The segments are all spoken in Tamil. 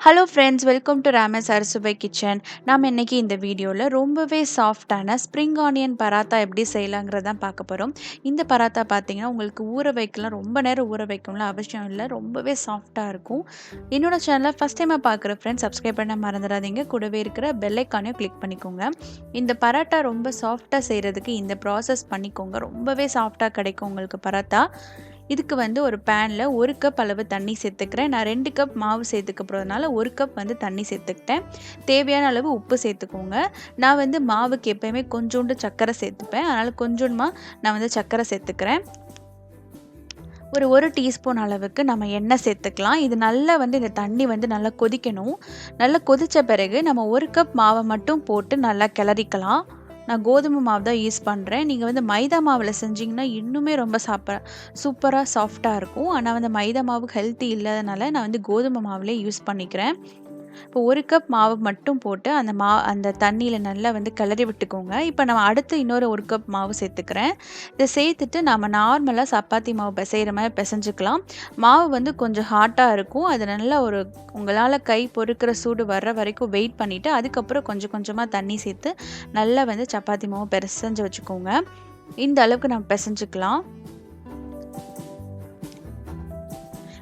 ஹலோ ஃப்ரெண்ட்ஸ், வெல்கம் டு ராமஸ் அறுசுவை கிச்சன். நாம் இன்னைக்கு இந்த வீடியோவில் ரொம்பவே சாஃப்டான ஸ்ப்ரிங் ஆனியன் பராத்தா எப்படி செய்யலாங்கிறத தான் பார்க்க போகிறோம். இந்த பராத்தா பார்த்தீங்கன்னா உங்களுக்கு ஊற வைக்கலாம், ரொம்ப நேரம் ஊற வைக்கணும்லாம் அவசியம் இல்லை, ரொம்பவே சாஃப்டாக இருக்கும். என்னோட சேனலை ஃபஸ்ட் டைமாக பார்க்குற ஃப்ரெண்ட்ஸ் சப்ஸ்கிரைப் பண்ண மறந்துடாதீங்க, கூடவே இருக்கிற பெல் ஐக்கானையும் கிளிக் பண்ணிக்கோங்க. இந்த பராட்டா ரொம்ப சாஃப்டாக செய்கிறதுக்கு இந்த ப்ராசஸ் பண்ணிக்கோங்க, ரொம்பவே சாஃப்டாக கிடைக்கும் உங்களுக்கு பராத்தா. இதுக்கு வந்து ஒரு பேனில் 1 கப் அளவு தண்ணி சேர்த்துக்கிறேன். நான் 2 கப் மாவு சேர்த்துக்க போகிறதுனால 1 கப் வந்து தண்ணி சேர்த்துக்கிட்டேன். தேவையான அளவு உப்பு சேர்த்துக்கோங்க. நான் வந்து மாவுக்கு எப்போயுமே கொஞ்சோண்டு சர்க்கரை சேர்த்துப்பேன், அதனால் கொஞ்சமாக நான் வந்து சர்க்கரை சேர்த்துக்கிறேன். ஒரு 1 டீஸ்பூன் அளவுக்கு நம்ம எண்ணெய் சேர்த்துக்கலாம். இது நல்லா வந்து இந்த தண்ணி வந்து நல்லா கொதிக்கணும். நல்லா கொதித்த பிறகு நம்ம 1 கப் மாவை மட்டும் போட்டு நல்லா கிளறிக்கலாம். நான் கோதுமை மாவு தான் யூஸ் பண்ணுறேன். நீங்கள் வந்து மைதா மாவில் செஞ்சிங்கன்னா இன்னுமே ரொம்ப சூப்பராக சாஃப்டாக இருக்கும். ஆனால் வந்து மைதா மாவு ஹெல்த்தி இல்லாதனால நான் வந்து கோதுமை மாவுலே யூஸ் பண்ணிக்கிறேன். இப்போ 1 கப் மாவு மட்டும் போட்டு அந்த தண்ணியில் நல்லா வந்து கிளறி விட்டுக்கோங்க. இப்போ நம்ம அடுத்து இன்னொரு 1 கப் மாவு சேர்த்துக்கிறேன். இதை சேர்த்துட்டு நம்ம நார்மலாக சப்பாத்தி மாவு பிசைகிற மாதிரி பிசைஞ்சுக்கலாம். மாவு வந்து கொஞ்சம் ஹாட்டாக இருக்கும். அது நல்லா உங்களால் கை பொறுக்கிற சூடு வர்ற வரைக்கும் வெயிட் பண்ணிவிட்டு அதுக்கப்புறம் கொஞ்சம் கொஞ்சமாக தண்ணி சேர்த்து நல்லா வந்து சப்பாத்தி மாவு பிசைஞ்சு வச்சுக்கோங்க. இந்த அளவுக்கு நம்ம பிசைஞ்சுக்கலாம்.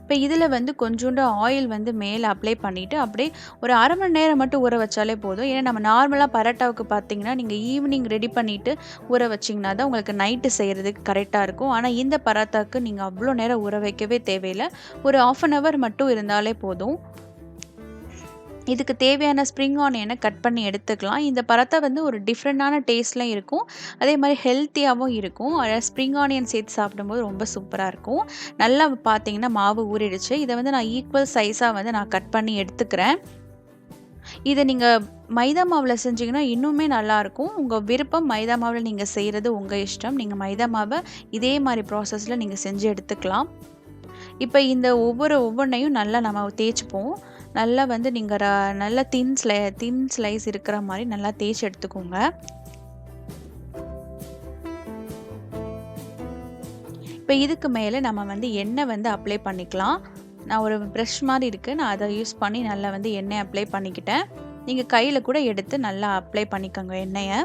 இப்போ இதில் வந்து கொஞ்சோண்டு ஆயில் வந்து மேலே அப்ளை பண்ணிவிட்டு அப்படியே ஒரு அரை மணி நேரம் மட்டும் ஊற வச்சாலே போதும். ஏன்னா நம்ம நார்மலாக பரோட்டாவுக்கு பார்த்தீங்கன்னா நீங்கள் ஈவினிங் ரெடி பண்ணிவிட்டு ஊற வச்சிங்கன்னா தான் உங்களுக்கு நைட்டு செய்கிறதுக்கு கரெக்டாக இருக்கும். ஆனால் இந்த பரோட்டாவுக்கு நீங்கள் அவ்வளோ நேரம் ஊற வைக்கவே தேவையில்லை, ஒரு 1/2 hour மட்டும் இருந்தாலே போதும். இதுக்கு தேவையான ஸ்ப்ரிங் ஆனியனை கட் பண்ணி எடுத்துக்கலாம். இந்த பராத்தா வந்து ஒரு டிஃப்ரெண்டான டேஸ்ட்லாம் இருக்கும், அதே மாதிரி ஹெல்த்தியாகவும் இருக்கும். ஸ்ப்ரிங் ஆனியன் சேர்த்து சாப்பிடும்போது ரொம்ப சூப்பராக இருக்கும். நல்லா பார்த்தீங்கன்னா மாவு ஊறிடுச்சு. இதை வந்து நான் ஈக்குவல் சைஸாக வந்து நான் கட் பண்ணி எடுத்துக்கிறேன். இதை நீங்கள் மைதா மாவில் செஞ்சிங்கன்னா இன்னுமே நல்லாயிருக்கும். உங்கள் விருப்பம், மைதா மாவில் நீங்கள் செய்கிறது உங்கள் இஷ்டம். நீங்கள் மைதா மாவை இதே மாதிரி ப்ராசஸில் நீங்கள் செஞ்சு எடுத்துக்கலாம். இப்போ இந்த ஒவ்வொன்றையும் நல்லா நம்ம தேய்ச்சிப்போம். நல்லா வந்து நீங்கள் நல்லா தின் ஸ்லைஸ் இருக்கிற மாதிரி நல்லா தேய்ச்சி எடுத்துக்கோங்க. இப்போ இதுக்கு மேலே நம்ம வந்து எண்ணெய் வந்து அப்ளை பண்ணிக்கலாம். நான் ஒரு ப்ரஷ் மாதிரி இருக்குது, நான் அதை யூஸ் பண்ணி நல்லா வந்து எண்ணெய் அப்ளை பண்ணிக்கிட்டேன். நீங்கள் கையில் கூட எடுத்து நல்லா அப்ளை பண்ணிக்கோங்க எண்ணெயை.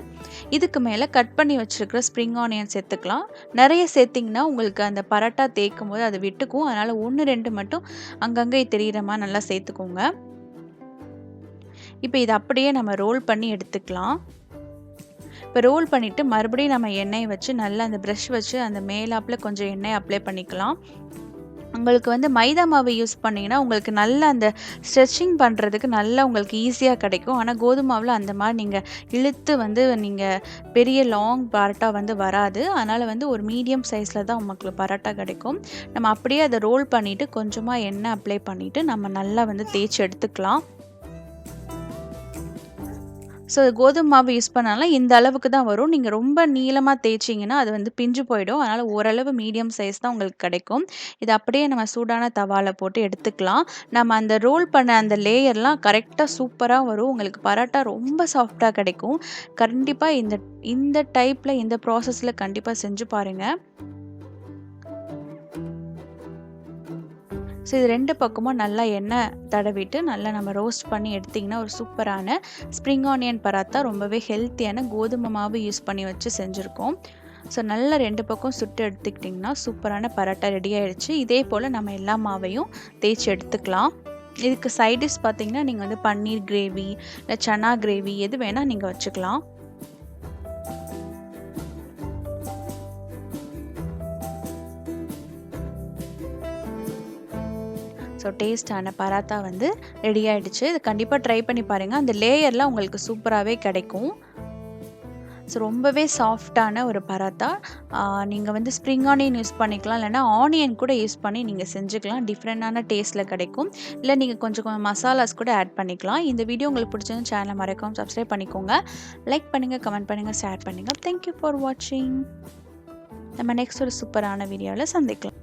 இதுக்கு மேலே கட் பண்ணி வச்சுருக்கிற ஸ்ப்ரிங் ஆனியன் சேர்த்துக்கலாம். நிறைய சேர்த்திங்கன்னா உங்களுக்கு அந்த பரோட்டா தேய்க்கும் போது அது விட்டுக்கும், அதனால் 1 2 மட்டும் அங்கங்கே தெரிகிற மாதிரி நல்லா சேர்த்துக்கோங்க. இப்போ இதை அப்படியே நம்ம ரோல் பண்ணி எடுத்துக்கலாம். இப்போ ரோல் பண்ணிவிட்டு மறுபடியும் நம்ம எண்ணெயை வச்சு நல்லா அந்த ப்ரஷ் வச்சு அந்த மேலாப்பில் கொஞ்சம் எண்ணெய் அப்ளை பண்ணிக்கலாம். உங்களுக்கு வந்து மைதா மாவு யூஸ் பண்ணிங்கன்னா உங்களுக்கு நல்லா அந்த ஸ்ட்ரெச்சிங் பண்ணுறதுக்கு நல்லா உங்களுக்கு ஈஸியாக கிடைக்கும். ஆனால் கோதுமை மாவில் அந்த மாதிரி நீங்கள் இழுத்து வந்து நீங்கள் பெரிய லாங் பரோட்டா வந்து வராது. அதனால் வந்து ஒரு மீடியம் சைஸில் தான் உங்களுக்கு பரோட்டா கிடைக்கும். நம்ம அப்படியே அதை ரோல் பண்ணிவிட்டு கொஞ்சமாக எண்ணெய் அப்ளை பண்ணிவிட்டு நம்ம நல்லா வந்து தேய்ச்சி எடுத்துக்கலாம். ஸோ கோதுமை மாவு யூஸ் பண்ணாலும் இந்த அளவுக்கு தான் வரும். நீங்கள் ரொம்ப நீளமாக தேய்ச்சிங்கன்னா அது வந்து பிஞ்சு போயிடும். அதனால் ஓரளவு மீடியம் சைஸ் தான் உங்களுக்கு கிடைக்கும். இதை அப்படியே நம்ம சூடான தவாவில் போட்டு எடுத்துக்கலாம். நம்ம அந்த ரோல் பண்ண அந்த லேயர்லாம் கரெக்டாக சூப்பராக வரும். உங்களுக்கு பரோட்டா ரொம்ப சாஃப்டாக கிடைக்கும். கண்டிப்பாக இந்த டைப்பில் இந்த ப்ராசஸில் கண்டிப்பாக செஞ்சு பாருங்கள். ஸோ இது 2 பக்கமும் நல்லா எண்ணெய் தடவிட்டு நல்லா நம்ம ரோஸ்ட் பண்ணி எடுத்திங்கன்னா ஒரு சூப்பரான ஸ்ப்ரிங் ஆனியன் பராத்தா, ரொம்பவே ஹெல்த்தியான கோதுமை மாவு யூஸ் பண்ணி வச்சு செஞ்சுருக்கோம். ஸோ நல்லா 2 பக்கம் சுட்டு எடுத்துக்கிட்டிங்கன்னா சூப்பரான பராட்டா ரெடி ஆகிடுச்சு. இதே போல் நம்ம எல்லா மாவையும் தேய்ச்சி எடுத்துக்கலாம். இதுக்கு சைட் டிஷ் பார்த்திங்கன்னா நீங்கள் வந்து பன்னீர் கிரேவி இல்லை சன்னா கிரேவி எது வேணால் நீங்கள் வச்சுக்கலாம். ஸோ டேஸ்டான பராத்தா வந்து ரெடி ஆகிடுச்சு. இது கண்டிப்பாக ட்ரை பண்ணி பாருங்கள். அந்த லேயர்லாம் உங்களுக்கு சூப்பராகவே கிடைக்கும். ஸோ ரொம்பவே சாஃப்டான ஒரு பராத்தா. நீங்கள் வந்து ஸ்ப்ரிங் ஆனியன் யூஸ் பண்ணிக்கலாம், இல்லைனா ஆனியன் கூட யூஸ் பண்ணி நீங்கள் செஞ்சுக்கலாம். டிஃப்ரெண்டான டேஸ்ட்டில் கிடைக்கும். இல்லை நீங்கள் கொஞ்சம் மசாலாஸ் கூட ஆட் பண்ணிக்கலாம். இந்த வீடியோ உங்களுக்கு பிடிச்சதுன்னு சேனலை மறக்காமல் சப்ஸ்கிரைப் பண்ணிக்கோங்க. லைக் பண்ணுங்கள், கமெண்ட் பண்ணுங்கள், ஷேர் பண்ணுங்கள். தேங்க்யூ ஃபார் வாட்சிங். நம்ம நெக்ஸ்ட் ஒரு சூப்பரான வீடியோவில் சந்திக்கலாம்.